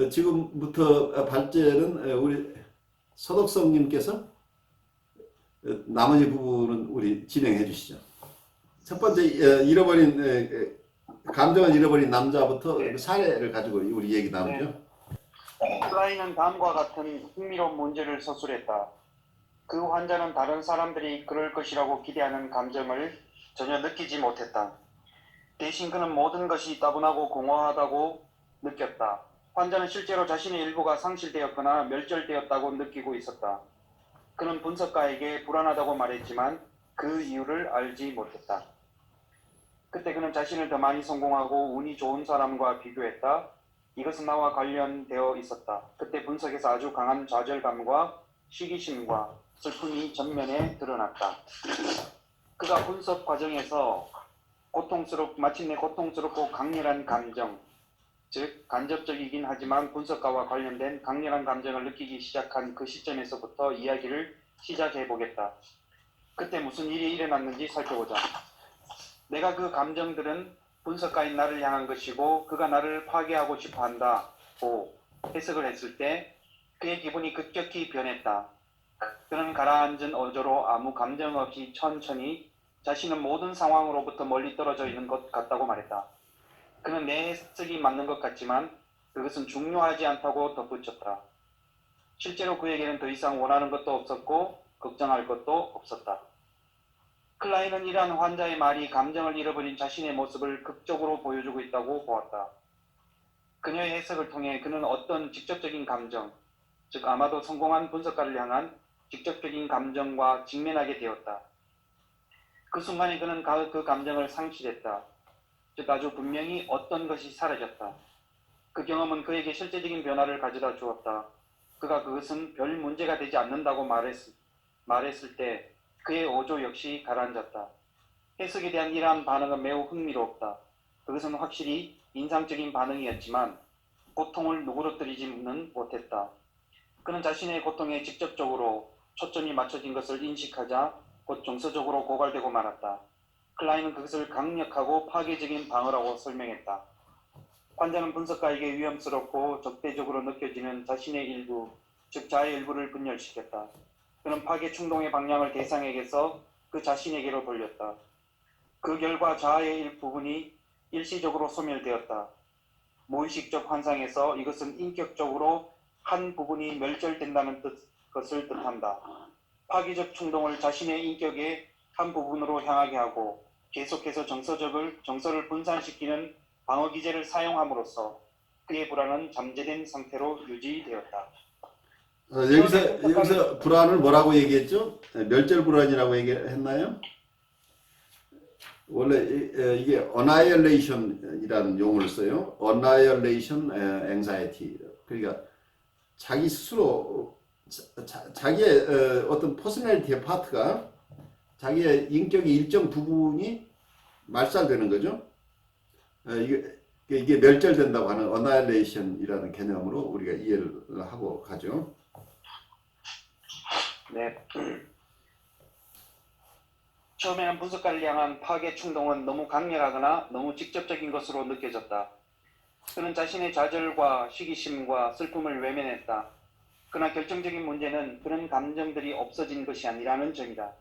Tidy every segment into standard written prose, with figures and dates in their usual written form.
지금부터 발제는 우리 서덕성님께서 나머지 부분은 우리 진행해 주시죠. 첫 번째 잃어버린 감정을 잃어버린 남자부터 네. 사례를 가지고 우리 얘기 나누죠. 클라인은 다음과 같은 흥미로운 문제를 서술했다. 그 환자는 다른 사람들이 그럴 것이라고 기대하는 감정을 전혀 느끼지 못했다. 대신 그는 모든 것이 따분하고 공허하다고 느꼈다. 환자는 실제로 자신의 일부가 상실되었거나 멸절되었다고 느끼고 있었다. 그는 분석가에게 불안하다고 말했지만 그 이유를 알지 못했다. 그때 그는 자신을 더 많이 성공하고 운이 좋은 사람과 비교했다. 이것은 나와 관련되어 있었다. 그때 분석에서 아주 강한 좌절감과 시기심과 슬픔이 전면에 드러났다. 그가 분석 과정에서 마침내 고통스럽고 강렬한 감정, 즉 간접적이긴 하지만 분석가와 관련된 강렬한 감정을 느끼기 시작한 그 시점에서부터 이야기를 시작해 보겠다. 그때 무슨 일이 일어났는지 살펴보자. 내가 그 감정들은 분석가인 나를 향한 것이고 그가 나를 파괴하고 싶어 한다고 해석을 했을 때 그의 기분이 급격히 변했다. 그는 가라앉은 어조로 아무 감정 없이 천천히 자신은 모든 상황으로부터 멀리 떨어져 있는 것 같다고 말했다. 그는 내 해석이 맞는 것 같지만 그것은 중요하지 않다고 덧붙였다. 실제로 그에게는 더 이상 원하는 것도 없었고 걱정할 것도 없었다. 클라인은 이러한 환자의 말이 감정을 잃어버린 자신의 모습을 극적으로 보여주고 있다고 보았다. 그녀의 해석을 통해 그는 어떤 직접적인 감정, 즉 아마도 성공한 분석가를 향한 직접적인 감정과 직면하게 되었다. 그 순간에 그는 그 감정을 상실했다. 즉 아주 분명히 어떤 것이 사라졌다. 그 경험은 그에게 실제적인 변화를 가져다 주었다. 그가 그것은 별 문제가 되지 않는다고 말했을 때 그의 어조 역시 가라앉았다. 해석에 대한 이러한 반응은 매우 흥미롭다. 그것은 확실히 인상적인 반응이었지만 고통을 누그러뜨리지는 못했다. 그는 자신의 고통에 직접적으로 초점이 맞춰진 것을 인식하자 곧 정서적으로 고갈되고 말았다. 클라인은 그것을 강력하고 파괴적인 방어라고 설명했다. 환자는 분석가에게 위험스럽고 적대적으로 느껴지는 자신의 일부, 즉 자의 일부를 분열시켰다. 그는 파괴 충동의 방향을 대상에게서 그 자신에게로 돌렸다. 그 결과 자아의 일부분이 일시적으로 소멸되었다. 무의식적 환상에서 이것은 인격적으로 한 부분이 멸절된다는 것을 뜻한다. 파괴적 충동을 자신의 인격의 한 부분으로 향하게 하고 계속해서 정서를 분산시키는 방어 기제를 사용함으로써 그의 불안은 잠재된 상태로 유지되었다. 여기서 불안을 뭐라고 얘기했죠? 멸절 불안이라고 얘기했나요? 원래 이게 annihilation이라는 용어를 써요. annihilation anxiety. 그러니까 자기 스스로 자기의 어떤 퍼스널리티의 파트가 자기의 인격의 일정 부분이 말살되는 거죠. 이게 멸절된다고 하는 annihilation이라는 개념으로 우리가 이해를 하고 가죠. 네. 처음에는 분석가를 향한 파괴 충동은 너무 강렬하거나 너무 직접적인 것으로 느껴졌다. 그는 자신의 좌절과 시기심과 슬픔을 외면했다. 그러나 결정적인 문제는 그런 감정들이 없어진 것이 아니라는 점이다.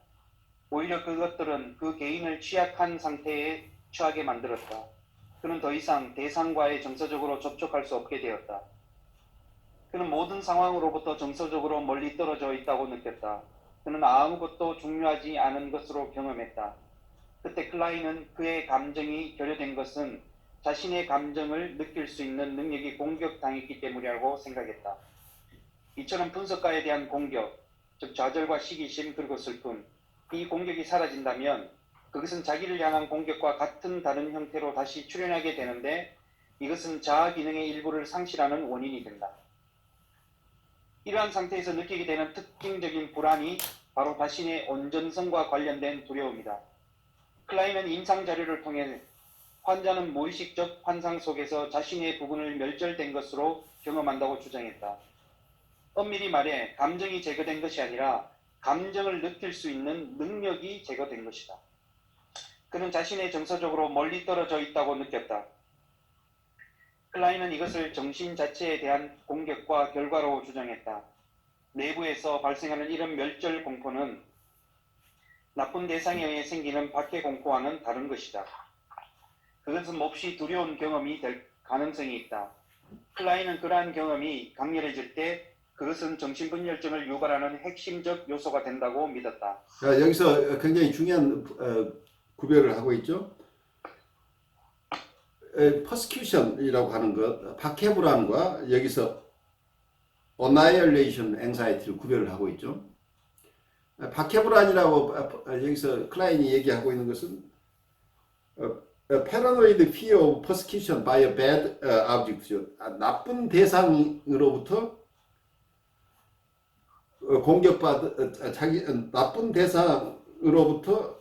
오히려 그것들은 그 개인을 취약한 상태에 처하게 만들었다. 그는 더 이상 대상과의 정서적으로 접촉할 수 없게 되었다. 그는 모든 상황으로부터 정서적으로 멀리 떨어져 있다고 느꼈다. 그는 아무것도 중요하지 않은 것으로 경험했다. 그때 클라인은 그의 감정이 결여된 것은 자신의 감정을 느낄 수 있는 능력이 공격당했기 때문이라고 생각했다. 이처럼 분석가에 대한 공격, 즉 좌절과 시기심 그리고 슬픔, 이 공격이 사라진다면 그것은 자기를 향한 공격과 같은 다른 형태로 다시 출현하게 되는데 이것은 자아 기능의 일부를 상실하는 원인이 된다. 이러한 상태에서 느끼게 되는 특징적인 불안이 바로 자신의 온전성과 관련된 두려움이다. 클라인은 임상 자료를 통해 환자는 무의식적 환상 속에서 자신의 부분을 멸절된 것으로 경험한다고 주장했다. 엄밀히 말해 감정이 제거된 것이 아니라 감정을 느낄 수 있는 능력이 제거된 것이다. 그는 자신의 정서적으로 멀리 떨어져 있다고 느꼈다. 클라인은 이것을 정신 자체에 대한 공격과 결과로 주장했다. 내부에서 발생하는 이런 멸절 공포는 나쁜 대상에 의해 생기는 박해 공포와는 다른 것이다. 그것은 몹시 두려운 경험이 될 가능성이 있다. 클라인은 그러한 경험이 강렬해질 때 그것은 정신분열증을 유발하는 핵심적 요소가 된다고 믿었다. 여기서 굉장히 중요한 구별을 하고 있죠. persecution이라고 하는 것, 박해불안과 여기서 annihilation anxiety를 구별을 하고 있죠. 박해불안이라고 여기서 클라인이 얘기하고 있는 것은 paranoid fear of persecution by a bad object죠. 나쁜 대상으로부터 자기 나쁜 대상으로부터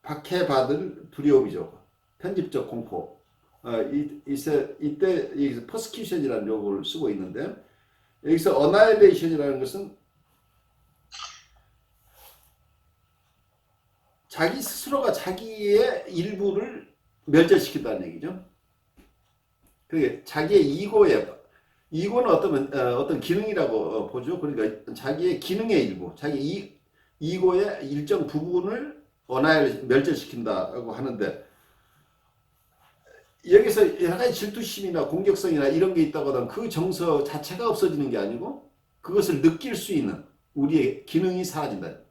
박해받을 두려움이죠. 편집적 공포. 이때 여기서 persecution이라는 용어를 쓰고 있는데 여기서 annihilation이라는 것은 자기 스스로가 자기의 일부를 멸절시킨다는 얘기죠. 그게 자기의 이고는 어떤 기능이라고 보죠. 그러니까 자기의 기능의 일부, 자기 이고의 일정 부분을 멸절시킨다고 하는데 여기서 여러 가지 질투심이나 공격성이나 이런 게 있다고 하면 그 정서 자체가 없어지는 게 아니고 그것을 느낄 수 있는 우리의 기능이 사라진다.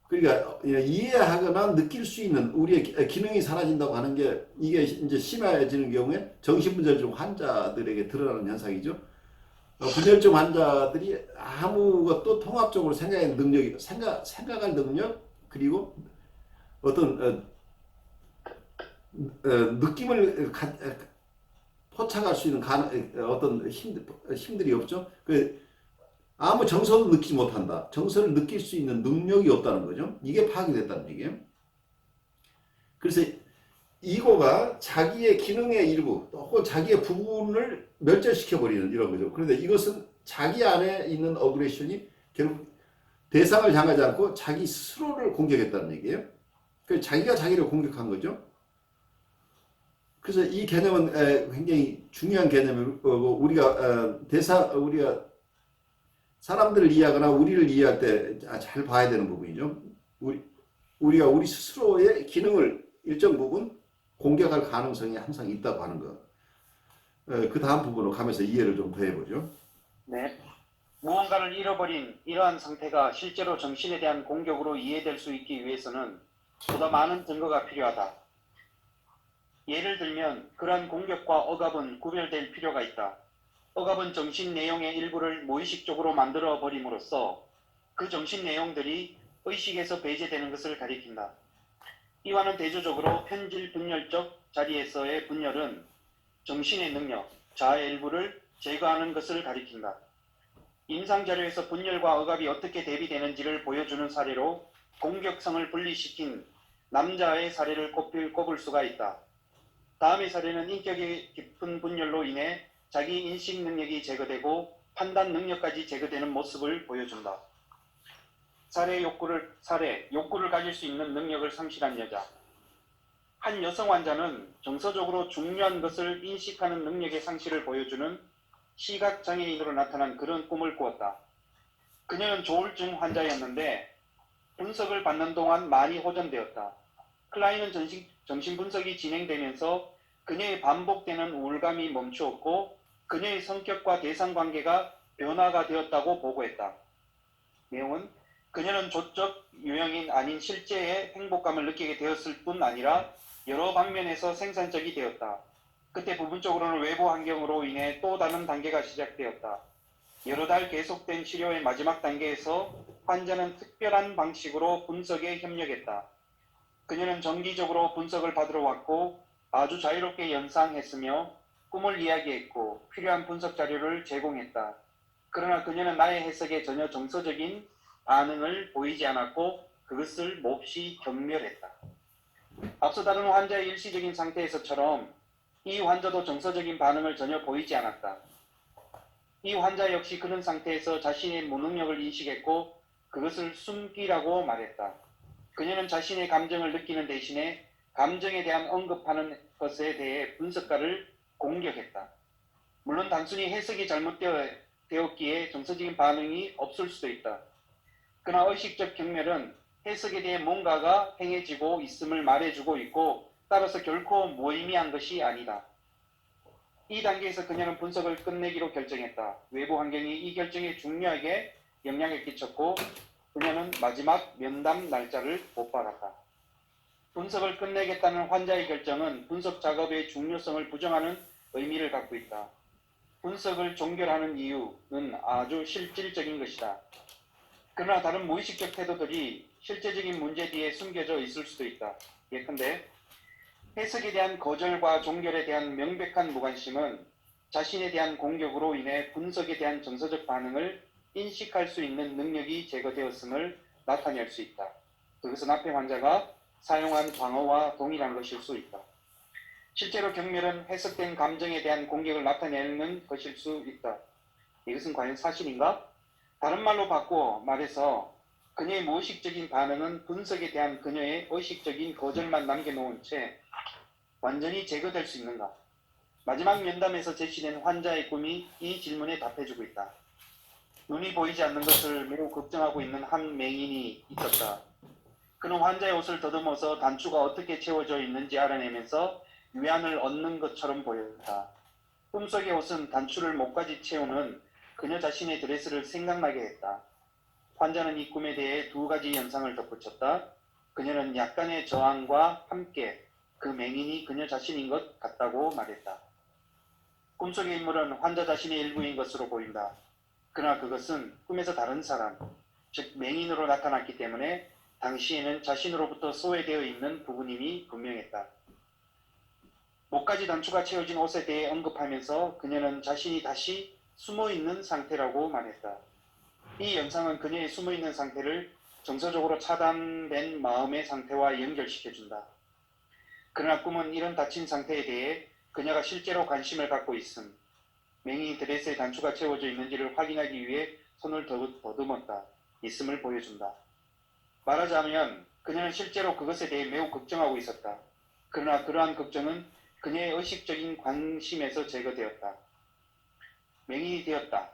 그러니까 이해하거나 느낄 수 있는 우리의 기능이 사라진다고 하는 게 이게 이제 심해지는 경우에 정신분열증 환자들에게 드러나는 현상이죠. 분열증 환자들이 아무것도 통합적으로 생각할 능력 그리고 어떤 느낌을 포착할 수 있는 어떤 힘들이 없죠. 아무 정서도 느끼지 못한다. 정서를 느낄 수 있는 능력이 없다는 거죠. 이게 파괴됐다는 얘기예요. 그래서 이고가 자기의 기능의 일부 혹은 자기의 부분을 멸절시켜버리는 이런 거죠. 그런데 이것은 자기 안에 있는 어그레션이 결국 대상을 향하지 않고 자기 스스로를 공격했다는 얘기예요. 그래서 자기가 자기를 공격한 거죠. 그래서 이 개념은 굉장히 중요한 개념이고 우리가 사람들을 이해하거나 우리를 이해할 때 잘 봐야 되는 부분이죠. 우리가 우리 스스로의 기능을 일정 부분 공격할 가능성이 항상 있다고 하는 것. 그 다음 부분으로 가면서 이해를 좀 더 해보죠. 네. 무언가를 잃어버린 이러한 상태가 실제로 정신에 대한 공격으로 이해될 수 있기 위해서는 보다 많은 증거가 필요하다. 예를 들면 그러한 공격과 억압은 구별될 필요가 있다. 억압은 정신 내용의 일부를 무의식적으로 만들어 버림으로써 그 정신 내용들이 의식에서 배제되는 것을 가리킨다. 이와는 대조적으로 편질 분열적 자리에서의 분열은 정신의 능력, 자아의 일부를 제거하는 것을 가리킨다. 임상자료에서 분열과 억압이 어떻게 대비되는지를 보여주는 사례로 공격성을 분리시킨 남자의 사례를 꼽을 수가 있다. 다음의 사례는 인격의 깊은 분열로 인해 자기 인식 능력이 제거되고 판단 능력까지 제거되는 모습을 보여준다. 욕구를 가질 수 있는 능력을 상실한 여자. 한 여성 환자는 정서적으로 중요한 것을 인식하는 능력의 상실을 보여주는 시각장애인으로 나타난 그런 꿈을 꾸었다. 그녀는 조울증 환자였는데 분석을 받는 동안 많이 호전되었다. 클라인은 정신분석이 진행되면서 그녀의 반복되는 우울감이 멈추었고 그녀의 성격과 대상관계가 변화가 되었다고 보고했다. 내용은 그녀는 조적 유형이 아닌 실제의 행복감을 느끼게 되었을 뿐 아니라 여러 방면에서 생산적이 되었다. 그때 부분적으로는 외부 환경으로 인해 또 다른 단계가 시작되었다. 여러 달 계속된 치료의 마지막 단계에서 환자는 특별한 방식으로 분석에 협력했다. 그녀는 정기적으로 분석을 받으러 왔고 아주 자유롭게 연상했으며 꿈을 이야기했고 필요한 분석 자료를 제공했다. 그러나 그녀는 나의 해석에 전혀 정서적인 반응을 보이지 않았고 그것을 몹시 경멸했다. 앞서 다룬 환자의 일시적인 상태에서처럼 이 환자도 정서적인 반응을 전혀 보이지 않았다. 이 환자 역시 그런 상태에서 자신의 무능력을 인식했고 그것을 숨기라고 말했다. 그녀는 자신의 감정을 느끼는 대신에 감정에 대한 언급하는 것에 대해 분석가를 공격했다. 물론 단순히 해석이 잘못되었기에 정서적인 반응이 없을 수도 있다. 그러나 의식적 경멸은 해석에 대해 뭔가가 행해지고 있음을 말해주고 있고 따라서 결코 무의미한 것이 아니다. 이 단계에서 그녀는 분석을 끝내기로 결정했다. 외부 환경이 이 결정에 중요하게 영향을 끼쳤고 그녀는 마지막 면담 날짜를 못 받았다. 분석을 끝내겠다는 환자의 결정은 분석 작업의 중요성을 부정하는 의미를 갖고 있다. 분석을 종결하는 이유는 아주 실질적인 것이다. 그러나 다른 무의식적 태도들이 실제적인 문제 뒤에 숨겨져 있을 수도 있다. 예컨대 해석에 대한 거절과 종결에 대한 명백한 무관심은 자신에 대한 공격으로 인해 분석에 대한 정서적 반응을 인식할 수 있는 능력이 제거되었음을 나타낼 수 있다. 그것은 앞에 환자가 사용한 방어와 동일한 것일 수 있다. 실제로 경멸은 해석된 감정에 대한 공격을 나타내는 것일 수 있다. 이것은 과연 사실인가? 다른 말로 바꿔 말해서 그녀의 무의식적인 반응은 분석에 대한 그녀의 의식적인 거절만 남겨놓은 채 완전히 제거될 수 있는가? 마지막 면담에서 제시된 환자의 꿈이 이 질문에 답해주고 있다. 눈이 보이지 않는 것을 매우 걱정하고 있는 한 맹인이 있었다. 그는 환자의 옷을 더듬어서 단추가 어떻게 채워져 있는지 알아내면서 위안을 얻는 것처럼 보였다. 꿈속의 옷은 단추를 목까지 채우는 그녀 자신의 드레스를 생각나게 했다. 환자는 이 꿈에 대해 두 가지 연상을 덧붙였다. 그녀는 약간의 저항과 함께 그 맹인이 그녀 자신인 것 같다고 말했다. 꿈속의 인물은 환자 자신의 일부인 것으로 보인다. 그러나 그것은 꿈에서 다른 사람, 즉 맹인으로 나타났기 때문에 당시에는 자신으로부터 소외되어 있는 부분임이 분명했다. 목까지 단추가 채워진 옷에 대해 언급하면서 그녀는 자신이 다시 숨어있는 상태라고 말했다. 이 연상은 그녀의 숨어있는 상태를 정서적으로 차단된 마음의 상태와 연결시켜준다. 그러나 꿈은 이런 닫힌 상태에 대해 그녀가 실제로 관심을 갖고 있음, 맹인이 드레스에 단추가 채워져 있는지를 확인하기 위해 손을 더듬었다. 있음을 보여준다. 말하자면 그녀는 실제로 그것에 대해 매우 걱정하고 있었다. 그러나 그러한 걱정은 그녀의 의식적인 관심에서 제거되었다. 맹인이 되었다.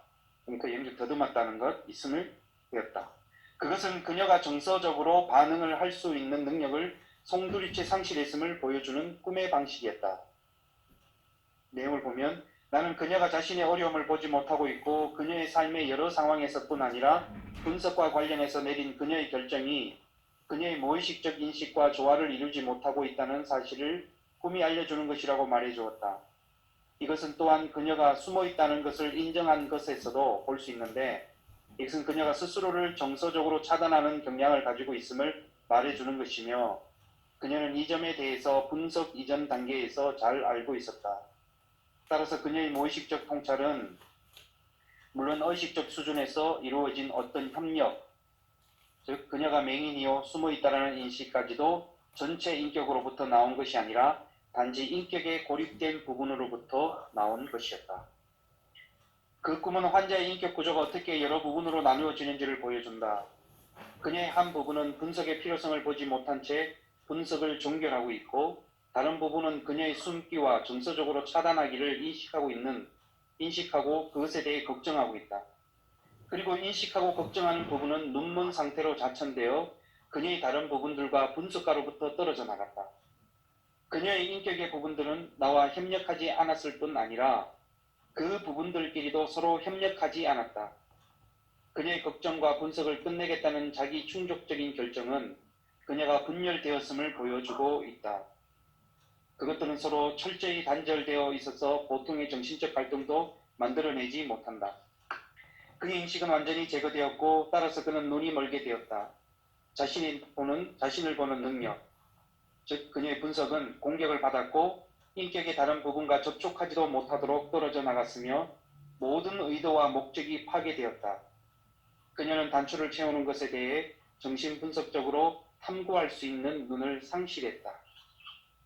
그러니까 연결 더듬었다는 것, 있음을 되었다. 그것은 그녀가 정서적으로 반응을 할 수 있는 능력을 송두리째 상실했음을 보여주는 꿈의 방식이었다. 내용을 보면 나는 그녀가 자신의 어려움을 보지 못하고 있고 그녀의 삶의 여러 상황에서뿐 아니라 분석과 관련해서 내린 그녀의 결정이 그녀의 무의식적 인식과 조화를 이루지 못하고 있다는 사실을 꿈이 알려주는 것이라고 말해주었다. 이것은 또한 그녀가 숨어있다는 것을 인정한 것에서도 볼 수 있는데 이것은 그녀가 스스로를 정서적으로 차단하는 경향을 가지고 있음을 말해주는 것이며 그녀는 이 점에 대해서 분석 이전 단계에서 잘 알고 있었다. 따라서 그녀의 무의식적 통찰은 물론 의식적 수준에서 이루어진 어떤 협력, 즉 그녀가 맹인이요 숨어있다라는 인식까지도 전체 인격으로부터 나온 것이 아니라 단지 인격의 고립된 부분으로부터 나온 것이었다. 그 꿈은 환자의 인격 구조가 어떻게 여러 부분으로 나누어지는지를 보여준다. 그녀의 한 부분은 분석의 필요성을 보지 못한 채 분석을 종결하고 있고 다른 부분은 그녀의 숨기와 정서적으로 차단하기를 인식하고 그것에 대해 걱정하고 있다. 그리고 인식하고 걱정하는 부분은 눈먼 상태로 자천되어 그녀의 다른 부분들과 분석가로부터 떨어져 나갔다. 그녀의 인격의 부분들은 나와 협력하지 않았을 뿐 아니라 그 부분들끼리도 서로 협력하지 않았다. 그녀의 걱정과 분석을 끝내겠다는 자기 충족적인 결정은 그녀가 분열되었음을 보여주고 있다. 그것들은 서로 철저히 단절되어 있어서 보통의 정신적 갈등도 만들어내지 못한다. 그의 인식은 완전히 제거되었고 따라서 그는 눈이 멀게 되었다. 자신을 보는 능력, 즉 그녀의 분석은 공격을 받았고 인격의 다른 부분과 접촉하지도 못하도록 떨어져 나갔으며 모든 의도와 목적이 파괴되었다. 그녀는 단추를 채우는 것에 대해 정신분석적으로 탐구할 수 있는 눈을 상실했다.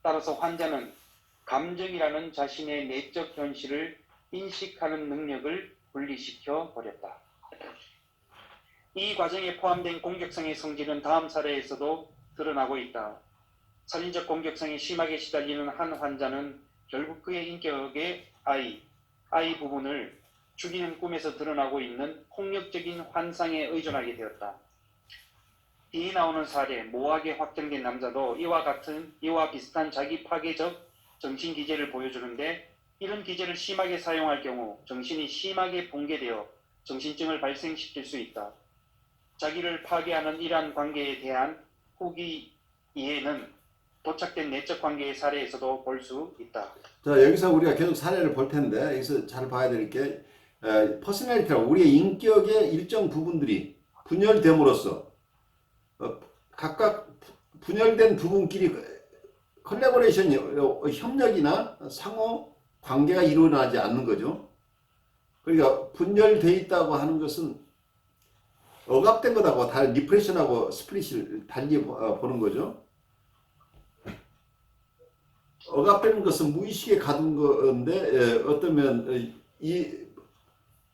따라서 환자는 감정이라는 자신의 내적 현실을 인식하는 능력을 분리시켜 버렸다. 이 과정에 포함된 공격성의 성질은 다음 사례에서도 드러나고 있다. 살인적 공격성이 심하게 시달리는 한 환자는 결국 그의 인격의 I 부분을 죽이는 꿈에서 드러나고 있는 폭력적인 환상에 의존하게 되었다. 뒤에 나오는 사례, 모하게 확정된 남자도 이와 비슷한 자기 파괴적 정신 기제를 보여주는데, 이런 기제를 심하게 사용할 경우 정신이 심하게 붕괴되어 정신증을 발생시킬 수 있다. 자기를 파괴하는 이러한 관계에 대한 후기 이해는 도착된 내적 관계의 사례에서도 볼 수 있다. 자, 여기서 우리가 계속 사례를 볼 텐데 여기서 잘 봐야 될 게 퍼스널리티라고 우리의 인격의 일정 부분들이 분열됨으로써 각각 분열된 부분끼리 컬래버레이션 협력이나 상호 관계가 일어나지 않는 거죠. 그러니까 분열돼 있다고 하는 것은 억압된 거다고 다 리프레션하고 스플릿을 달리 보는 거죠. 억압되는 것은 무의식에 가둔 건데 어떠면 이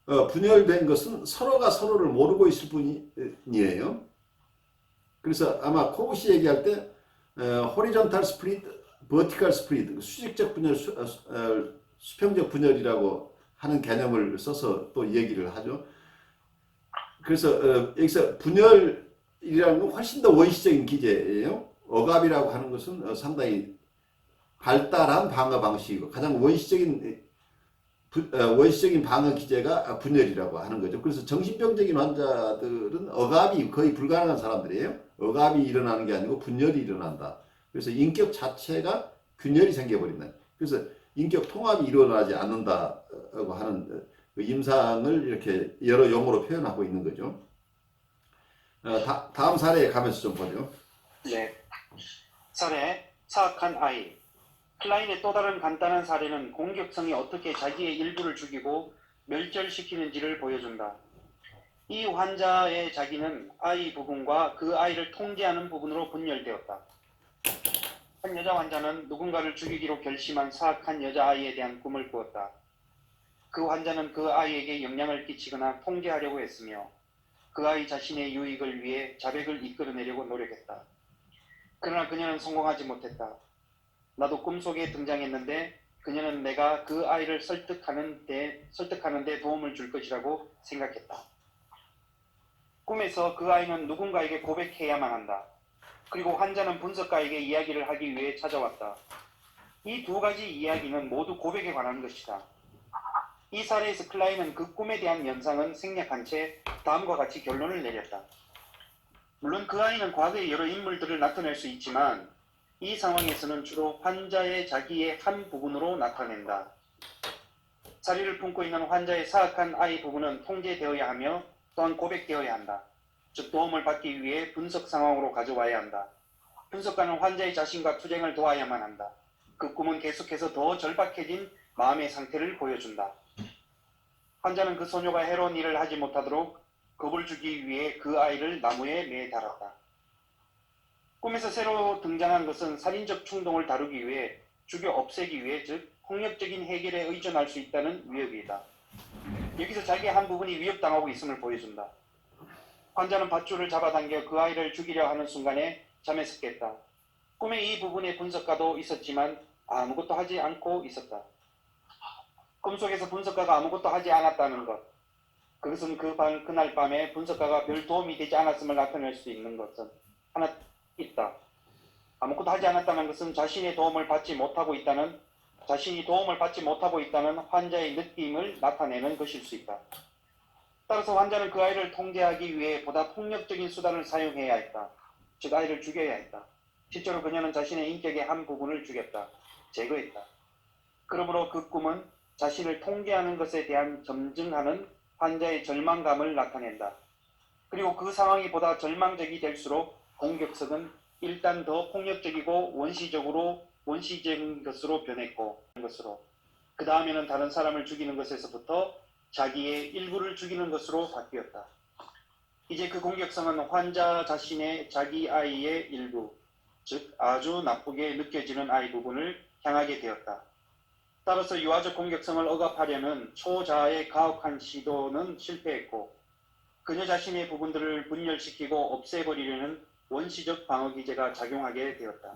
분열된 것은 서로가 서로를 모르고 있을 뿐이에요. 그래서 아마 코브시 얘기할 때 호리존탈 스플릿, 버티컬 스플릿, 수직적 분열, 수평적 분열이라고 하는 개념을 써서 또 얘기를 하죠. 그래서 여기서 분열이라는 건 훨씬 더 원시적인 기제예요. 억압이라고 하는 것은 상당히 발달한 방어 방식이고 가장 원시적인 방어 기제가 분열이라고 하는 거죠. 그래서 정신병적인 환자들은 억압이 거의 불가능한 사람들이에요. 억압이 일어나는 게 아니고 분열이 일어난다. 그래서 인격 자체가 균열이 생겨버린다. 그래서 인격 통합이 일어나지 않는다고 하는 그 임상을 이렇게 여러 용어로 표현하고 있는 거죠. 다음 사례에 가면서 좀 보죠. 네. 사례, 사악한 아이. 클라인의 또 다른 간단한 사례는 공격성이 어떻게 자기의 일부를 죽이고 멸절시키는지를 보여준다. 이 환자의 자기는 아이 부분과 그 아이를 통제하는 부분으로 분열되었다. 한 여자 환자는 누군가를 죽이기로 결심한 사악한 여자아이에 대한 꿈을 꾸었다. 그 환자는 그 아이에게 영향을 끼치거나 통제하려고 했으며 그 아이 자신의 유익을 위해 자백을 이끌어내려고 노력했다. 그러나 그녀는 성공하지 못했다. 나도 꿈속에 등장했는데 그녀는 내가 그 아이를 설득하는 데 도움을 줄 것이라고 생각했다. 꿈에서 그 아이는 누군가에게 고백해야만 한다. 그리고 환자는 분석가에게 이야기를 하기 위해 찾아왔다. 이 두 가지 이야기는 모두 고백에 관한 것이다. 이 사례에서 클라인은 그 꿈에 대한 연상은 생략한 채 다음과 같이 결론을 내렸다. 물론 그 아이는 과거의 여러 인물들을 나타낼 수 있지만 이 상황에서는 주로 환자의 자기의 한 부분으로 나타낸다. 자리를 품고 있는 환자의 사악한 아이 부분은 통제되어야 하며 또한 고백되어야 한다. 즉 도움을 받기 위해 분석 상황으로 가져와야 한다. 분석가는 환자의 자신과 투쟁을 도와야만 한다. 그 꿈은 계속해서 더 절박해진 마음의 상태를 보여준다. 환자는 그 소녀가 해로운 일을 하지 못하도록 겁을 주기 위해 그 아이를 나무에 매달았다. 꿈에서 새로 등장한 것은 살인적 충동을 다루기 위해 죽여 없애기 위해 즉 폭력적인 해결에 의존할 수 있다는 위협이다. 여기서 자기의 한 부분이 위협당하고 있음을 보여준다. 환자는 밧줄을 잡아당겨 그 아이를 죽이려 하는 순간에 잠에서 깼다. 꿈의 이 부분의 분석가도 있었지만 아무것도 하지 않고 있었다. 꿈속에서 분석가가 아무것도 하지 않았다는 것. 그것은 그날 밤에 분석가가 별 도움이 되지 않았음을 나타낼 수 있는 것은 하나 있다. 아무것도 하지 않았다는 것은 자신이 도움을 받지 못하고 있다는 환자의 느낌을 나타내는 것일 수 있다. 따라서 환자는 그 아이를 통제하기 위해 보다 폭력적인 수단을 사용해야 했다. 즉 아이를 죽여야 했다. 실제로 그녀는 자신의 인격의 한 부분을 죽였다. 제거했다. 그러므로 그 꿈은 자신을 통제하는 것에 대한 점증하는 환자의 절망감을 나타낸다. 그리고 그 상황이 보다 절망적이 될수록 공격성은 일단 더 폭력적이고 원시적인 것으로 변했고 그 다음에는 다른 사람을 죽이는 것에서부터 자기의 일부를 죽이는 것으로 바뀌었다. 이제 그 공격성은 환자 자신의 자기 아이의 일부, 즉 아주 나쁘게 느껴지는 아이 부분을 향하게 되었다. 따라서 유아적 공격성을 억압하려는 초자아의 가혹한 시도는 실패했고 그녀 자신의 부분들을 분열시키고 없애버리려는 원시적 방어 기제가 작용하게 되었다.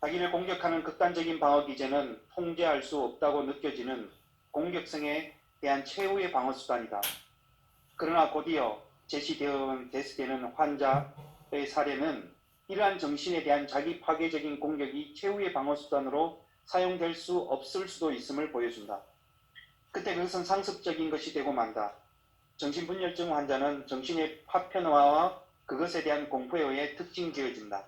자기를 공격하는 극단적인 방어 기제는 통제할 수 없다고 느껴지는 공격성에 대한 최후의 방어 수단이다. 그러나 곧이어 제시되는 환자의 사례는 이러한 정신에 대한 자기 파괴적인 공격이 최후의 방어 수단으로 사용될 수 없을 수도 있음을 보여준다. 그때 그것은 상습적인 것이 되고 만다. 정신분열증 환자는 정신의 파편화와 그것에 대한 공포에 의해 특징지어진다.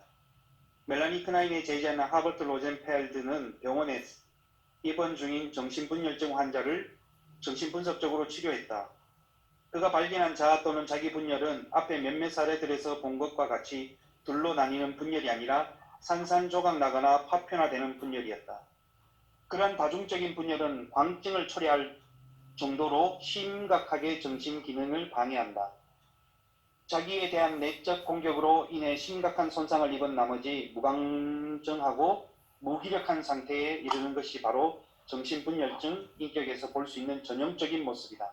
멜라니 크나인의 제자는 하버트 로젠펠드는 병원에 입원 중인 정신분열증 환자를 정신분석적으로 치료했다. 그가 발견한 자아 또는 자기 분열은 앞에 몇몇 사례들에서 본 것과 같이 둘로 나뉘는 분열이 아니라 산산조각 나거나 파편화되는 분열이었다. 그러한 다중적인 분열은 광증을 초래할 정도로 심각하게 정신 기능을 방해한다. 자기에 대한 내적 공격으로 인해 심각한 손상을 입은 나머지 무감정하고 무기력한 상태에 이르는 것이 바로 정신분열증 인격에서 볼 수 있는 전형적인 모습이다.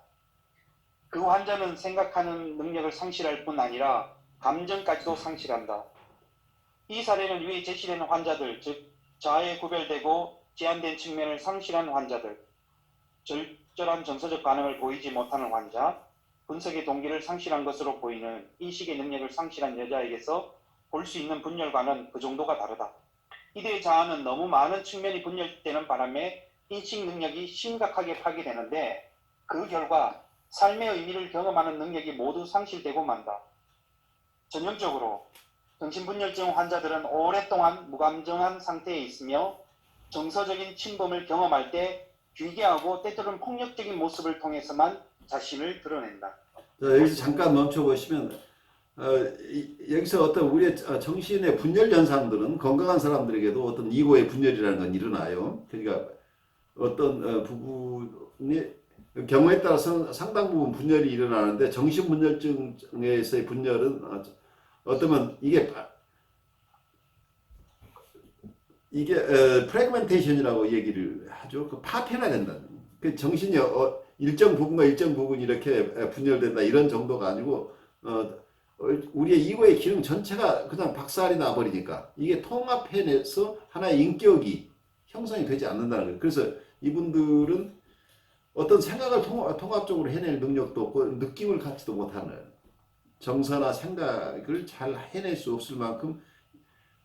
그 환자는 생각하는 능력을 상실할 뿐 아니라 감정까지도 상실한다. 이 사례는 위에 제시되는 환자들, 즉 자아에 구별되고 제한된 측면을 상실한 환자들, 절절한 정서적 반응을 보이지 못하는 환자, 분석의 동기를 상실한 것으로 보이는 인식의 능력을 상실한 여자에게서 볼 수 있는 분열과는 그 정도가 다르다. 이들의 자아는 너무 많은 측면이 분열되는 바람에 인식 능력이 심각하게 파괴되는데 그 결과 삶의 의미를 경험하는 능력이 모두 상실되고 만다. 전형적으로 정신분열증 환자들은 오랫동안 무감정한 상태에 있으며 정서적인 침범을 경험할 때 귀괴하고 때때로는 폭력적인 모습을 통해서만 자신을 드러낸다. 자, 여기서 잠깐 멈춰보시면 여기서 어떤 우리의 정신의 분열 현상들은 건강한 사람들에게도 어떤 이고의 분열이라는 건 일어나요. 그러니까 어떤 부분이 경우에 따라서 상당 부분 분열이 일어나는데 정신분열증에서의 분열은 어쩌면 이게 프래그멘테이션이라고 얘기를 하죠. 그 파편화된다. 그 정신이 일정 부분과 일정 부분이 이렇게 분열된다 이런 정도가 아니고 우리의 이고의 기능 전체가 그냥 박살이 나버리니까 이게 통합해내서 하나의 인격이 형성이 되지 않는다는 거예요. 그래서 이분들은 어떤 생각을 통합적으로 해낼 능력도 없고 느낌을 갖지도 못하는 정서나 생각을 잘 해낼 수 없을 만큼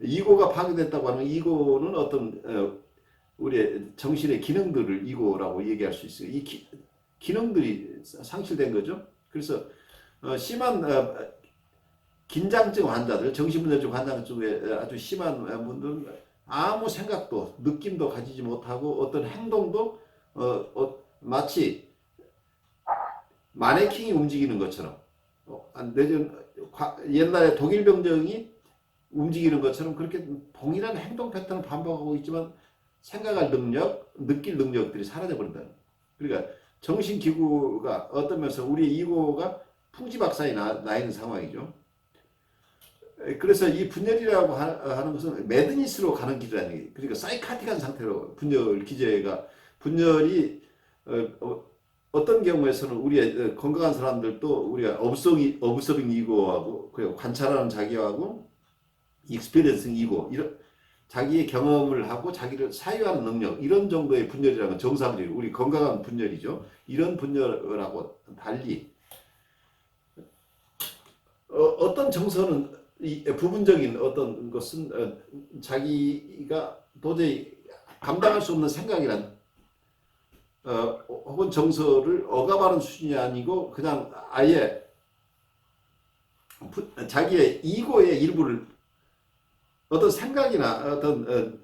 이고가 파괴됐다고 하는 이고는 어떤 우리의 정신의 기능들을 이고라고 얘기할 수 있어요. 이 기능들이 상실된 거죠. 그래서 심한 긴장증 환자들, 정신분열증 환자 중에 아주 심한 분들은 아무 생각도 느낌도 가지지 못하고 어떤 행동도 마치 마네킹이 움직이는 것처럼 옛날에 독일 병정이 움직이는 것처럼 그렇게 동일한 행동 패턴을 반복하고 있지만 생각할 능력, 느낄 능력들이 사라져버린다. 그러니까 정신기구가 어떤 면에서 우리 이고가 풍지박산이 나 있는 상황이죠. 그래서 이 분열이라고 하는 것은 매드니스로 가는 길이라는 얘기예요. 그러니까 사이카틱한 상태로 분열이 어떤 경우에서는 우리의 건강한 사람들도 우리가 observing 이고하고 그리고 관찰하는 자기하고 익스피리언싱 이고 이런 자기의 경험을 하고 자기를 사유하는 능력 이런 정도의 분열이라는 건 정상적이고 우리 건강한 분열이죠. 이런 분열하고 달리 어떤 정서는 부분적인 어떤 것은 자기가 도저히 감당할 수 없는 생각이란 혹은 정서를 억압하는 수준이 아니고 그냥 아예 자기의 이고의 일부를 어떤 생각이나 어떤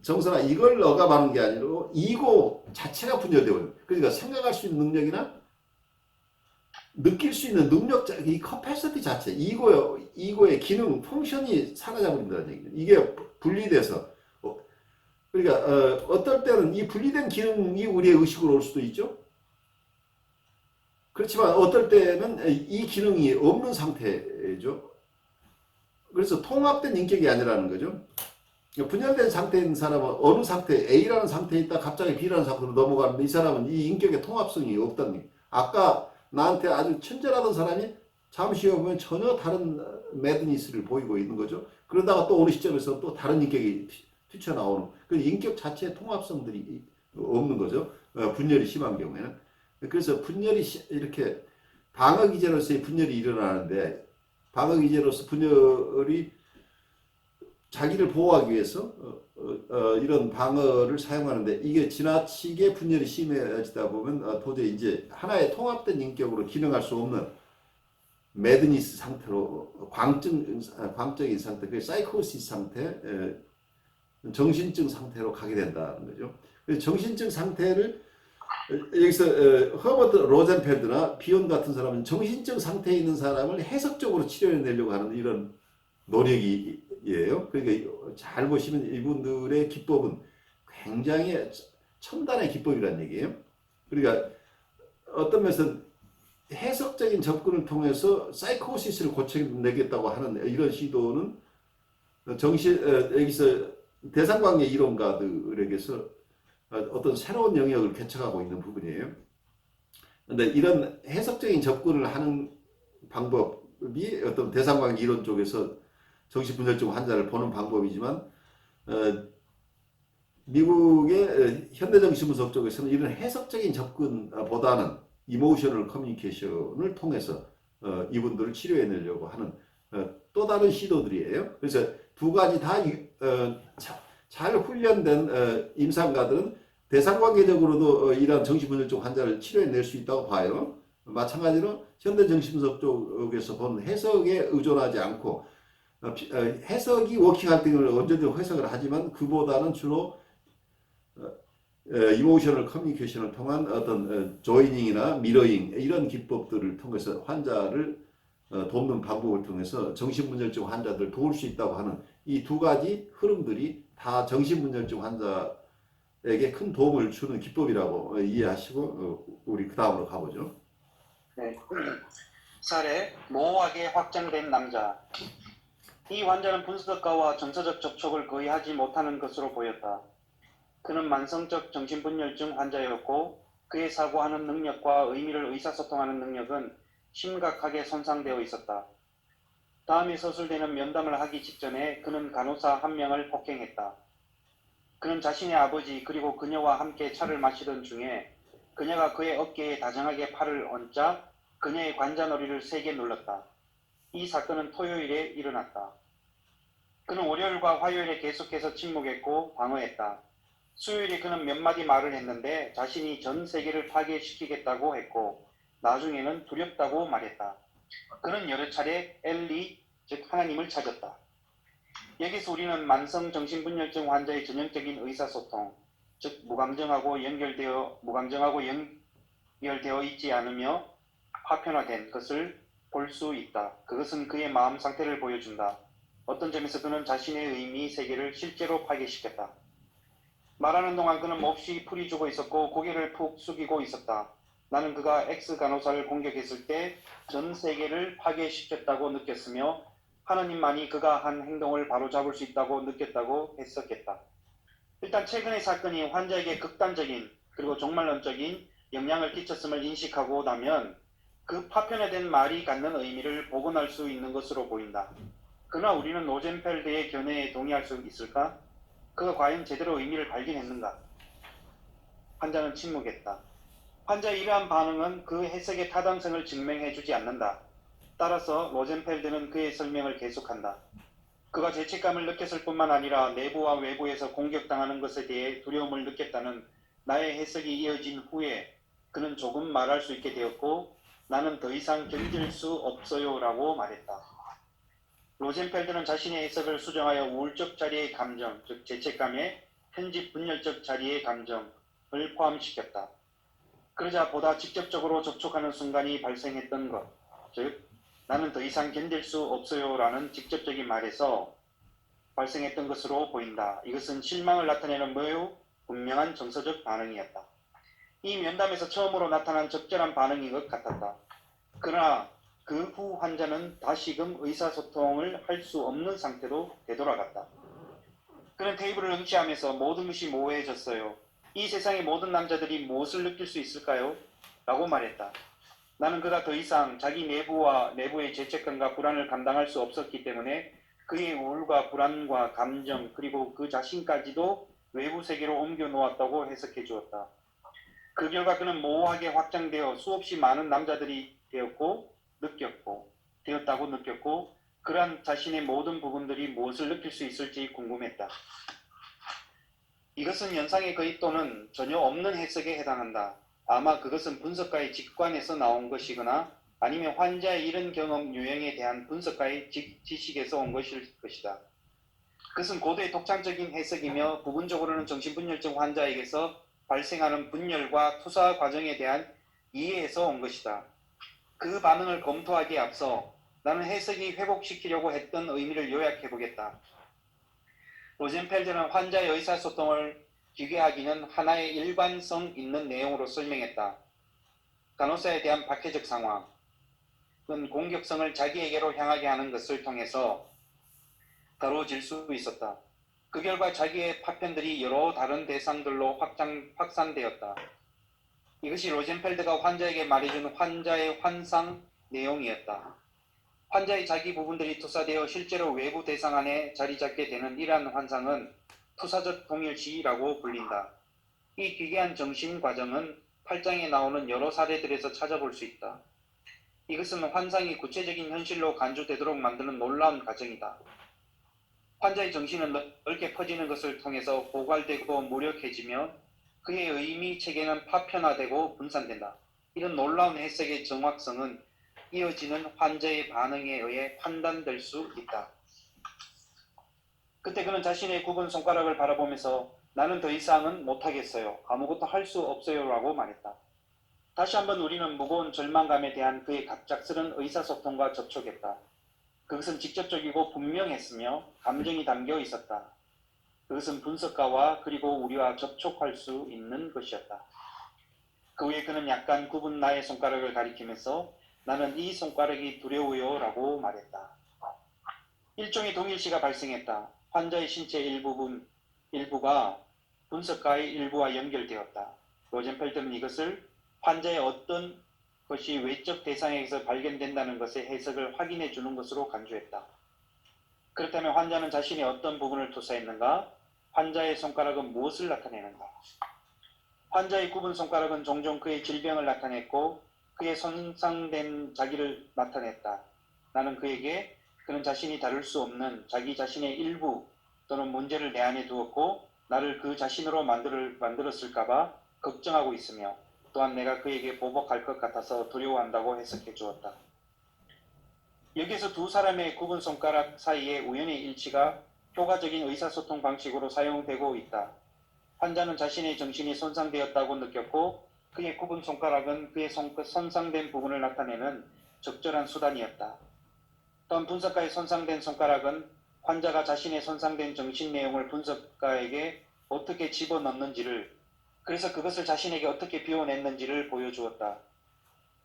정서나 이걸 억압하는 게 아니라 이고 자체가 분열되어 있는 그러니까 생각할 수 있는 능력이나 느낄 수 있는 능력, 이 커패시티 자체, 이고의 기능, 펑션이 사라져버린다는 얘기죠. 이게 분리돼서 그러니까 어떨 때는 이 분리된 기능이 우리의 의식으로 올 수도 있죠. 그렇지만 어떨 때는 이 기능이 없는 상태죠. 그래서 통합된 인격이 아니라는 거죠. 분열된 상태에 있는 사람은 어느 상태, A라는 상태에 있다 갑자기 B라는 상태로 넘어가는데 이 사람은 이 인격의 통합성이 없다는 얘기예요. 아까 나한테 아주 친절하던 사람이 잠시 후에 보면 전혀 다른 매드니스를 보이고 있는 거죠. 그러다가 또 어느 시점에서 또 다른 인격이 뛰쳐나오는 그 인격 자체의 통합성들이 없는 거죠. 분열이 심한 경우에는. 그래서 분열이 이렇게 방어 기제로서의 분열이 일어나는데 방어 기제로서 분열이 자기를 보호하기 위해서 이런 방어를 사용하는데 이게 지나치게 분열이 심해지다 보면 도저히 이제 하나의 통합된 인격으로 기능할 수 없는 매드니스 상태로 광적인 상태, 그 사이코시스 상태, 정신증 상태로 가게 된다는 거죠. 그래서 정신증 상태를 여기서 허버트 로젠펠드나 비온 같은 사람은 정신증 상태에 있는 사람을 해석적으로 치료해내려고 하는 이런 노력이에요. 그러니까 잘 보시면 이분들의 기법은 굉장히 첨단의 기법이라는 얘기예요. 그러니까 어떤 면에서는 해석적인 접근을 통해서 사이코시스를 고쳐내겠다고 하는 이런 시도는 여기서 대상관계 이론가들에게서 어떤 새로운 영역을 개척하고 있는 부분이에요. 근데 이런 해석적인 접근을 하는 방법이 어떤 대상관계 이론 쪽에서 정신분열증 환자를 보는 방법이지만 미국의 현대정신분석 쪽에서는 이런 해석적인 접근보다는 이모셔널 커뮤니케이션을 통해서 이분들을 치료해내려고 하는 또 다른 시도들이에요. 그래서 두 가지 다 잘 훈련된 임상가들은 대상관계적으로도 이러한 정신분열증 환자를 치료해낼 수 있다고 봐요. 마찬가지로 현대정신분석 쪽에서 보는 해석에 의존하지 않고 해석이 워킹할 때는 언제든 해석을 하지만 그보다는 주로 이모셔널 커뮤니케이션을 통한 어떤 조이닝이나 미러잉 이런 기법들을 통해서 환자를 돕는 방법을 통해서 정신분열증 환자들을 도울 수 있다고 하는 이 두 가지 흐름들이 다 정신분열증 환자에게 큰 도움을 주는 기법이라고 이해하시고 우리 그 다음으로 가보죠. 네. 사례, 모호하게 확장된 남자. 이 환자는 분석가와 정서적 접촉을 거의 하지 못하는 것으로 보였다. 그는 만성적 정신분열증 환자였고 그의 사고하는 능력과 의미를 의사소통하는 능력은 심각하게 손상되어 있었다. 다음에 서술되는 면담을 하기 직전에 그는 간호사 한 명을 폭행했다. 그는 자신의 아버지 그리고 그녀와 함께 차를 마시던 중에 그녀가 그의 어깨에 다정하게 팔을 얹자 그녀의 관자놀이를 세게 눌렀다. 이 사건은 토요일에 일어났다. 그는 월요일과 화요일에 계속해서 침묵했고 방어했다. 수요일에 그는 몇 마디 말을 했는데 자신이 전 세계를 파괴시키겠다고 했고 나중에는 두렵다고 말했다. 그는 여러 차례 엘리, 즉 하나님을 찾았다. 여기서 우리는 만성 정신분열증 환자의 전형적인 의사소통, 즉 무감정하고 연결되어 있지 않으며 파편화된 것을 볼 수 있다. 그것은 그의 마음 상태를 보여준다. 어떤 점에서 그는 자신의 의미 세계를 실제로 파괴시켰다. 말하는 동안 그는 몹시 풀이 주고 있었고 고개를 푹 숙이고 있었다. 나는 그가 X 간호사를 공격했을 때 전 세계를 파괴시켰다고 느꼈으며 하나님만이 그가 한 행동을 바로잡을 수 있다고 느꼈다고 했었겠다. 일단 최근의 사건이 환자에게 극단적인 그리고 종말론적인 영향을 끼쳤음을 인식하고 나면 그 파편화된 말이 갖는 의미를 복원할 수 있는 것으로 보인다. 그러나 우리는 로젠펠드의 견해에 동의할 수 있을까? 그가 과연 제대로 의미를 발견했는가? 환자는 침묵했다. 환자의 이러한 반응은 그 해석의 타당성을 증명해주지 않는다. 따라서 로젠펠드는 그의 설명을 계속한다. 그가 죄책감을 느꼈을 뿐만 아니라 내부와 외부에서 공격당하는 것에 대해 두려움을 느꼈다는 나의 해석이 이어진 후에 그는 조금 말할 수 있게 되었고 나는 더 이상 견딜 수 없어요 라고 말했다. 로젠펠드는 자신의 해석을 수정하여 우울적 자리의 감정, 즉 죄책감에 편집 분열적 자리의 감정을 포함시켰다. 그러자 보다 직접적으로 접촉하는 순간이 발생했던 것, 즉 나는 더 이상 견딜 수 없어요 라는 직접적인 말에서 발생했던 것으로 보인다. 이것은 실망을 나타내는 매우 분명한 정서적 반응이었다. 이 면담에서 처음으로 나타난 적절한 반응인 것 같았다. 그러나 그 후 환자는 다시금 의사소통을 할 수 없는 상태로 되돌아갔다. 그는 테이블을 응시하면서 모든 것이 모호해졌어요. 이 세상의 모든 남자들이 무엇을 느낄 수 있을까요? 라고 말했다. 나는 그가 더 이상 자기 내부와 내부의 죄책감과 불안을 감당할 수 없었기 때문에 그의 우울과 불안과 감정 그리고 그 자신까지도 외부 세계로 옮겨 놓았다고 해석해 주었다. 그 결과 그는 모호하게 확장되어 수없이 많은 남자들이 되었다고 느꼈고 그러한 자신의 모든 부분들이 무엇을 느낄 수 있을지 궁금했다. 이것은 연상의 거의 또는 전혀 없는 해석에 해당한다. 아마 그것은 분석가의 직관에서 나온 것이거나 아니면 환자의 이런 경험 유형에 대한 분석가의 지식에서 온 것일 것이다. 그것은 고도의 독창적인 해석이며 부분적으로는 정신분열증 환자에게서 발생하는 분열과 투사 과정에 대한 이해에서 온 것이다. 그 반응을 검토하기에 앞서 나는 해석이 회복시키려고 했던 의미를 요약해보겠다. 로젠펠드는 환자의 의사소통을 기괴하기는 하나의 일관성 있는 내용으로 설명했다. 간호사에 대한 박해적 상황, 그건 공격성을 자기에게로 향하게 하는 것을 통해서 다뤄질 수 있었다. 그 결과 자기의 파편들이 여러 다른 대상들로 확산되었다. 이것이 로젠펠드가 환자에게 말해준 환자의 환상 내용이었다. 환자의 자기 부분들이 투사되어 실제로 외부 대상 안에 자리 잡게 되는 이러한 환상은 투사적 동일시라고 불린다. 이 기괴한 정신 과정은 8장에 나오는 여러 사례들에서 찾아볼 수 있다. 이것은 환상이 구체적인 현실로 간주되도록 만드는 놀라운 과정이다. 환자의 정신은 넓게 퍼지는 것을 통해서 고갈되고 무력해지며 그의 의미 체계는 파편화되고 분산된다. 이런 놀라운 해석의 정확성은 이어지는 환자의 반응에 의해 판단될 수 있다. 그때 그는 자신의 굽은 손가락을 바라보면서 나는 더 이상은 못하겠어요. 아무것도 할 수 없어요 라고 말했다. 다시 한번 우리는 무거운 절망감에 대한 그의 갑작스런 의사소통과 접촉했다. 그것은 직접적이고 분명했으며 감정이 담겨 있었다. 그것은 분석가와 그리고 우리와 접촉할 수 있는 것이었다. 그 후에 그는 약간 굽은 나의 손가락을 가리키면서 나는 이 손가락이 두려워요 라고 말했다. 일종의 동일시가 발생했다. 환자의 신체 일부가 분석가의 일부와 연결되었다. 로젠펠드는 이것을 환자의 어떤 것이 외적 대상에서 발견된다는 것의 해석을 확인해 주는 것으로 간주했다. 그렇다면 환자는 자신의 어떤 부분을 투사했는가? 환자의 손가락은 무엇을 나타내는가? 환자의 굽은 손가락은 종종 그의 질병을 나타냈고 그의 손상된 자기를 나타냈다. 나는 그에게 그는 자신이 다룰 수 없는 자기 자신의 일부 또는 문제를 내 안에 두었고 나를 그 자신으로 만들었을까봐 걱정하고 있으며 또한 내가 그에게 보복할 것 같아서 두려워한다고 해석해 주었다. 여기에서 두 사람의 굽은 손가락 사이의 우연의 일치가 효과적인 의사소통 방식으로 사용되고 있다. 환자는 자신의 정신이 손상되었다고 느꼈고 그의 굽은 손가락은 그의 손상된 부분을 나타내는 적절한 수단이었다. 또한 분석가의 손상된 손가락은 환자가 자신의 손상된 정신 내용을 분석가에게 어떻게 집어넣는지를 그래서 그것을 자신에게 어떻게 비워냈는지를 보여주었다.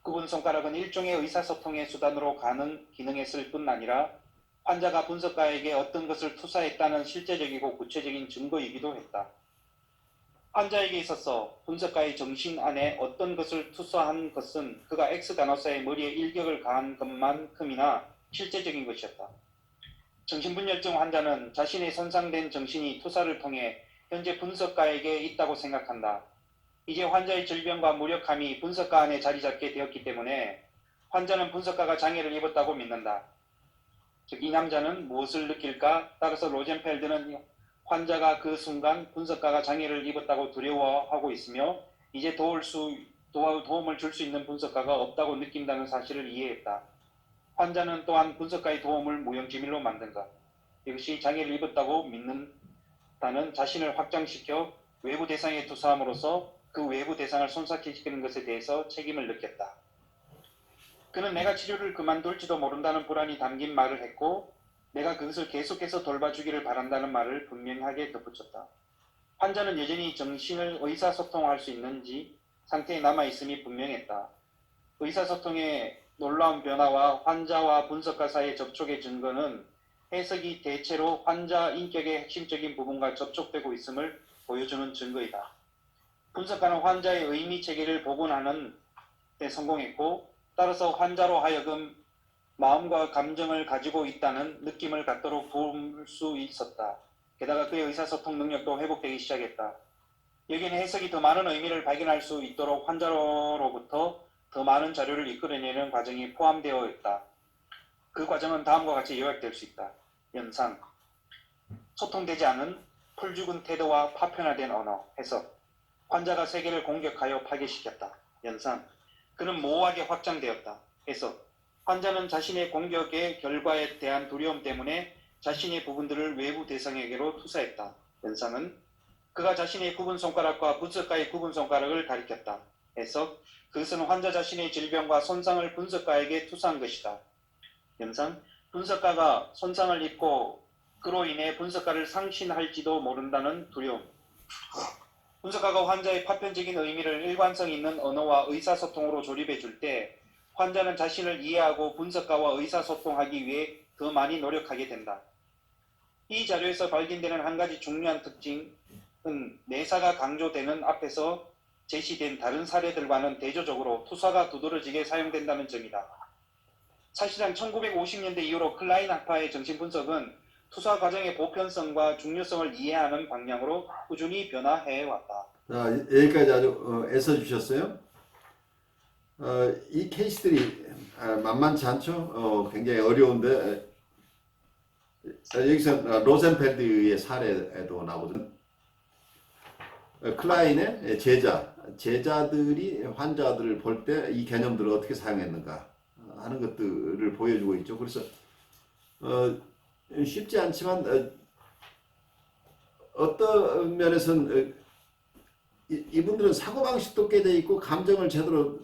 굽은 손가락은 일종의 의사소통의 수단으로 기능했을 뿐 아니라 환자가 분석가에게 어떤 것을 투사했다는 실제적이고 구체적인 증거이기도 했다. 환자에게 있어서 분석가의 정신 안에 어떤 것을 투사한 것은 그가 X 간호사의 머리에 일격을 가한 것만큼이나 실제적인 것이었다. 정신분열증 환자는 자신의 손상된 정신이 투사를 통해 현재 분석가에게 있다고 생각한다. 이제 환자의 질병과 무력함이 분석가 안에 자리 잡게 되었기 때문에 환자는 분석가가 장애를 입었다고 믿는다. 즉, 이 남자는 무엇을 느낄까? 따라서 로젠펠드는 환자가 그 순간 분석가가 장애를 입었다고 두려워하고 있으며 이제 도움을 줄 수 있는 분석가가 없다고 느낀다는 사실을 이해했다. 환자는 또한 분석가의 도움을 무용지물로 만든 것. 이것이 장애를 입었다고 믿는다는 자신을 확장시켜 외부 대상에 투사함으로써 그 외부 대상을 손상시키는 것에 대해서 책임을 느꼈다. 그는 내가 치료를 그만둘지도 모른다는 불안이 담긴 말을 했고 내가 그것을 계속해서 돌봐주기를 바란다는 말을 분명하게 덧붙였다. 환자는 여전히 정신을 의사소통할 수 있는지 상태에 남아있음이 분명했다. 의사소통의 놀라운 변화와 환자와 분석가 사이의 접촉의 증거는 해석이 대체로 환자 인격의 핵심적인 부분과 접촉되고 있음을 보여주는 증거이다. 분석가는 환자의 의미 체계를 복원하는 데 성공했고 따라서 환자로 하여금 마음과 감정을 가지고 있다는 느낌을 갖도록 도울 수 있었다. 게다가 그의 의사소통 능력도 회복되기 시작했다. 여기는 해석이 더 많은 의미를 발견할 수 있도록 환자로부터 더 많은 자료를 이끌어내는 과정이 포함되어 있다. 그 과정은 다음과 같이 요약될 수 있다. 연상, 소통되지 않은 풀죽은 태도와 파편화된 언어, 해석, 환자가 세계를 공격하여 파괴시켰다. 연상, 그는 모호하게 확장되었다. 해석, 환자는 자신의 공격의 결과에 대한 두려움 때문에 자신의 부분들을 외부 대상에게로 투사했다. 연상은 그가 자신의 굽은 손가락과 분석가의 굽은 손가락을 가리켰다. 해석, 그것은 환자 자신의 질병과 손상을 분석가에게 투사한 것이다. 연상, 분석가가 손상을 입고 그로 인해 분석가를 상신할지도 모른다는 두려움. 분석가가 환자의 파편적인 의미를 일관성 있는 언어와 의사소통으로 조립해 줄 때 환자는 자신을 이해하고 분석가와 의사소통하기 위해 더 많이 노력하게 된다. 이 자료에서 발견되는 한 가지 중요한 특징은 내사가 강조되는 앞에서 제시된 다른 사례들과는 대조적으로 투사가 두드러지게 사용된다는 점이다. 사실상 1950년대 이후로 클라인 학파의 정신분석은 투사 과정의 보편성과 중요성을 이해하는 방향으로 꾸준히 변화해왔다. 자, 여기까지 아주 애써 주셨어요. 이 케이스들이 만만치 않죠. 굉장히 어려운데 여기서 로젠펠드의 사례에도 나오거든요. 클라인의 제자들이 환자들을 볼 때 이 개념들을 어떻게 사용했는가 하는 것들을 보여주고 있죠. 그래서 쉽지 않지만 어떤 면에서는 이분들은 사고방식도 깨져 있고 감정을 제대로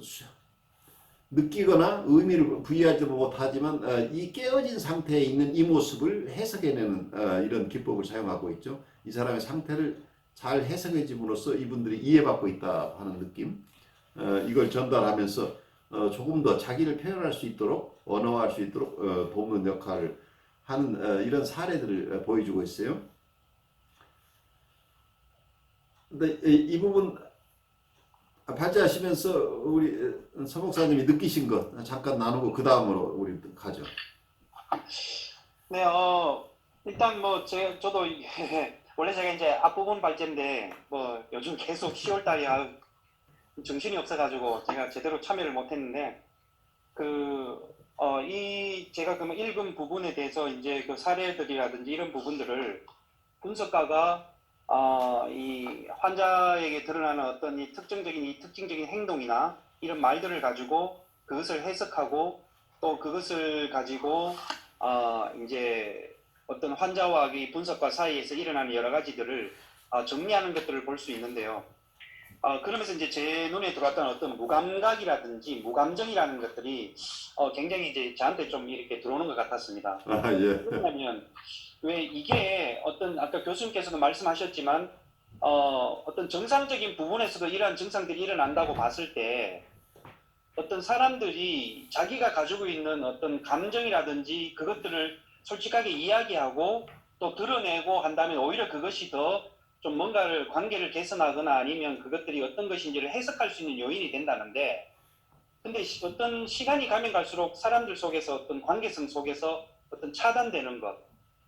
느끼거나 의미를 부여하지 못하지만 이 깨어진 상태에 있는 이 모습을 해석해내는 이런 기법을 사용하고 있죠. 이 사람의 상태를 잘 해석해 줌으로써 이분들이 이해받고 있다 하는 느낌, 이걸 전달하면서 조금 더 자기를 표현할 수 있도록 언어화할 수 있도록 돕는 역할을 하는 이런 사례들을 보여주고 있어요. 근데 이 부분 발제하시면서 우리 서 목사님이 느끼신 것 잠깐 나누고 그 다음으로 우리 가죠. 네, 일단 저도 원래 제가 이제 앞부분 발제인데 요즘 계속 10월 달이 정신이 없어가지고 제가 제대로 참여를 못했는데 제가 그러면 읽은 부분에 대해서 이제 그 사례들이라든지 이런 부분들을 분석가가 이 환자에게 드러나는 어떤 이 특징적인 행동이나 이런 말들을 가지고 그것을 해석하고 또 그것을 가지고 이제 어떤 환자와 이 분석가 사이에서 일어나는 여러 가지들을 정리하는 것들을 볼 수 있는데요. 그러면서 이제 제 눈에 들어왔던 어떤 무감각이라든지 무감정이라는 것들이 굉장히 이제 저한테 좀 이렇게 들어오는 것 같았습니다. 예. 왜냐하면 왜 이게 아까 교수님께서도 말씀하셨지만 어떤 정상적인 부분에서도 이러한 증상들이 일어난다고 봤을 때 어떤 사람들이 자기가 가지고 있는 어떤 감정이라든지 그것들을 솔직하게 이야기하고 또 드러내고 한다면 오히려 그것이 더 좀 뭔가를 관계를 개선하거나 아니면 그것들이 어떤 것인지를 해석할 수 있는 요인이 된다는데 근데 어떤 시간이 가면 갈수록 사람들 속에서 어떤 관계성 속에서 어떤 차단되는 것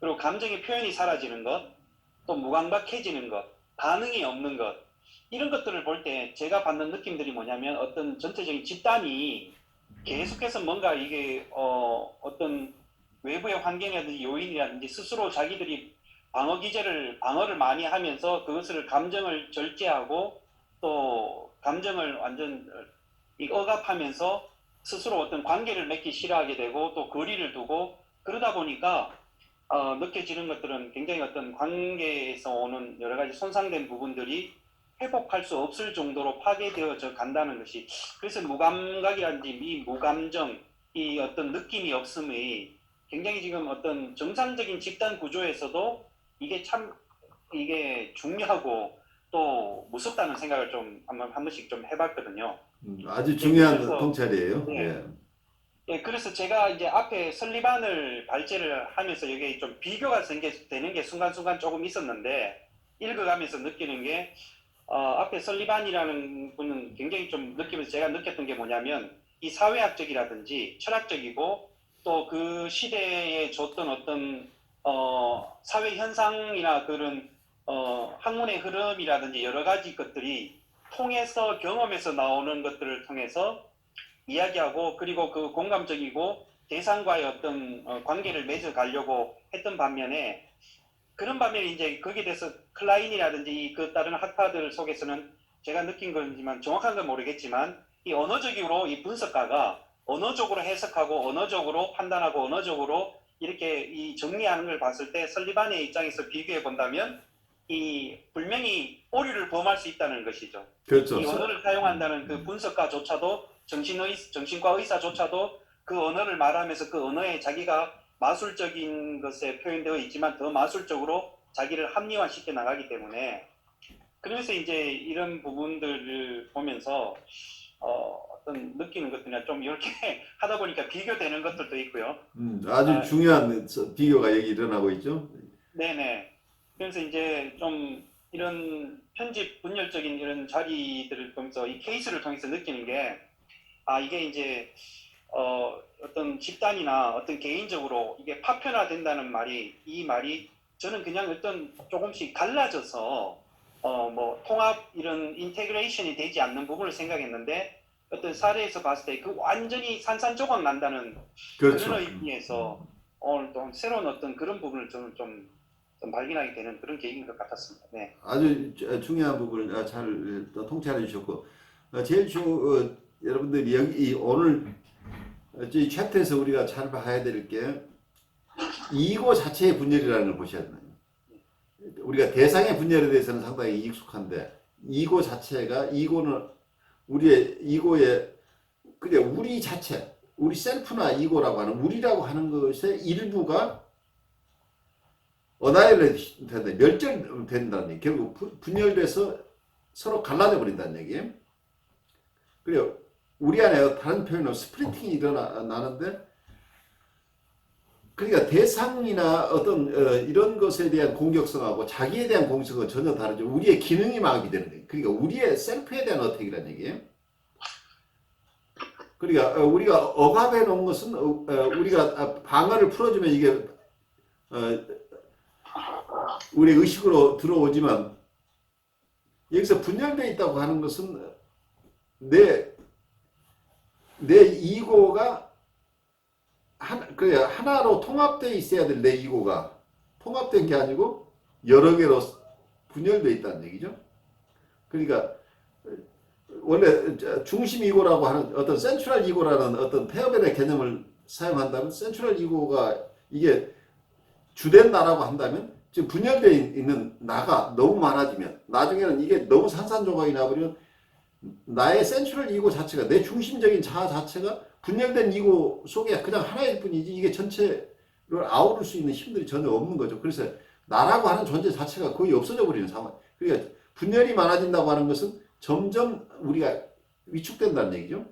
그리고 감정의 표현이 사라지는 것 또 무감각해지는 것 반응이 없는 것 이런 것들을 볼 때 제가 받는 느낌들이 뭐냐면 어떤 전체적인 집단이 계속해서 뭔가 이게 어떤 외부의 환경이라든지 요인이라든지 스스로 자기들이 방어를 많이 하면서 그것을 감정을 절제하고 또 감정을 완전 억압하면서 스스로 어떤 관계를 맺기 싫어하게 되고 또 거리를 두고 그러다 보니까 느껴지는 것들은 굉장히 어떤 관계에서 오는 여러 가지 손상된 부분들이 회복할 수 없을 정도로 파괴되어져 간다는 것이 그래서 무감각이라든지 이 무감정 이 어떤 느낌이 없음이 굉장히 지금 어떤 정상적인 집단 구조에서도 이게 중요하고 또 무섭다는 생각을 좀 한 번씩 좀 해봤거든요. 아주 중요한 그래서, 통찰이에요. 네. 예. 예, 그래서 제가 이제 앞에 설리반을 발제를 하면서 이게 좀 비교가 되는 게 순간순간 조금 있었는데 읽어가면서 느끼는 게 앞에 설리반이라는 분은 굉장히 좀 느끼면서 제가 느꼈던 게 뭐냐면 이 사회학적이라든지 철학적이고 또 그 시대에 줬던 어떤 사회 현상이나 그런 학문의 흐름이라든지 여러 가지 것들이 통해서 경험에서 나오는 것들을 통해서 이야기하고 그리고 그 공감적이고 대상과의 어떤 관계를 맺어가려고 했던 반면에 그런 반면에 이제 거기에 대해서 클라인이라든지 그 다른 학파들 속에서는 제가 느낀 건지만 정확한 건 모르겠지만 이 언어적으로 이 분석가가 언어적으로 해석하고 언어적으로 판단하고 언어적으로 이렇게 이 정리하는 걸 봤을 때 설리반의 입장에서 비교해 본다면 이 분명히 오류를 범할 수 있다는 것이죠. 그렇죠. 이 언어를 사용한다는 그 분석가조차도 정신과 의사조차도 그 언어를 말하면서 그 언어에 자기가 마술적인 것에 표현되어 있지만 더 마술적으로 자기를 합리화시켜 나가기 때문에 그래서 이제 이런 부분들을 보면서 어떤 느끼는 것들이나 좀 이렇게 하다 보니까 비교되는 것들도 있고요. 아주 중요한 비교가 여기 일어나고 있죠. 네네. 그래서 이제 좀 이런 편집 분열적인 이런 자리들을 보면서 이 케이스를 통해서 느끼는 게 이게 이제 어떤 집단이나 어떤 개인적으로 이게 파편화된다는 말이 이 말이 저는 그냥 어떤 조금씩 갈라져서 뭐 통합 이런 인테그레이션이 되지 않는 부분을 생각했는데 어떤 사례에서 봤을 때 그 완전히 산산조각 난다는 그렇죠. 그런 의미에서 오늘 또 새로운 어떤 그런 부분을 저는 좀 발견하게 되는 그런 계기인 것 같았습니다. 네. 아주 중요한 부분을 잘 통찰해 주셨고 제일 여러분들이 여기 오늘 이 챕터에서 우리가 잘 봐야 될 게 이고 자체의 분열이라는 걸 보셔야 돼요. 우리가 대상의 분열에 대해서는 상당히 익숙한데 이고 자체가 이고는 우리의 이고의 그냥 우리 자체 우리 셀프나 이고라고 하는 우리라고 하는 것의 일부가 어나일레이션 된다, 멸절된다는 얘기. 결국 분열돼서 서로 갈라져 버린다는 얘기. 그리고 우리 안에 다른 표현으로 스플리팅이 일어나는데, 그러니까 대상이나 어떤 이런 것에 대한 공격성하고 자기에 대한 공격성은 전혀 다르죠. 우리의 기능이 마비되는 거예요. 그러니까 우리의 셀프에 대한 어택이라는 얘기예요. 그러니까 우리가 억압해 놓은 것은 우리가 방어를 풀어주면 이게 우리 의식으로 들어오지만 여기서 분열되어 있다고 하는 것은 내 이고가 하나로 통합되어 있어야 될 내 이고가 통합된 게 아니고 여러 개로 분열되어 있다는 얘기죠. 그러니까 원래 중심 이고라고 하는 어떤 센트럴 이고라는 어떤 페어벨의 개념을 사용한다면 센트럴 이고가 이게 주된 나라고 한다면 지금 분열되어 있는 나가 너무 많아지면 나중에는 이게 너무 산산조각이 나버리면 나의 센트럴 이고 자체가 내 중심적인 자아 자체가 분열된 이고 속에 그냥 하나일 뿐이지 이게 전체를 아우를 수 있는 힘들이 전혀 없는 거죠. 그래서 나라고 하는 존재 자체가 거의 없어져 버리는 상황. 그러니까 분열이 많아진다고 하는 것은 점점 우리가 위축된다는 얘기죠.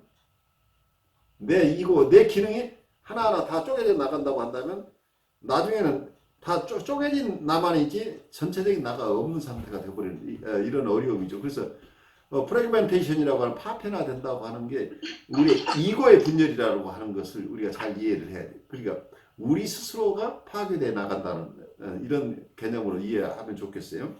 내 이고, 내 기능이 하나하나 다 쪼개져 나간다고 한다면 나중에는 다 쪼개진 나만이지 전체적인 나가 없는 상태가 되어버리는 이런 어려움이죠. 그래서 프래그멘테이션이라고 하는 파편화 된다고 하는 게 우리 이고의 분열이라고 하는 것을 우리가 잘 이해를 해야 돼요. 그러니까 우리 스스로가 파괴되어 나간다는 이런 개념으로 이해하면 좋겠어요.